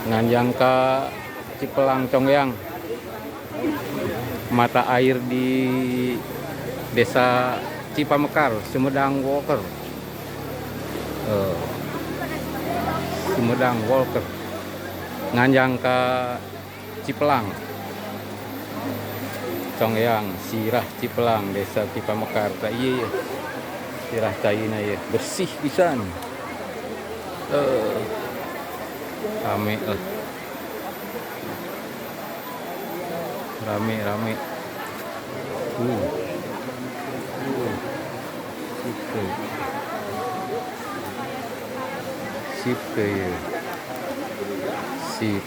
Nganjang ke Cipelang Congyang, mata air di Desa Cipamekar, Sumedang Walker. Sumedang Walker. Nganjang ke Cipelang Congyang, Sirah Cipelang, Desa Cipamekar. Tak iya, sirah caina ya, bersih pisan. Rame rame sip ya, sip.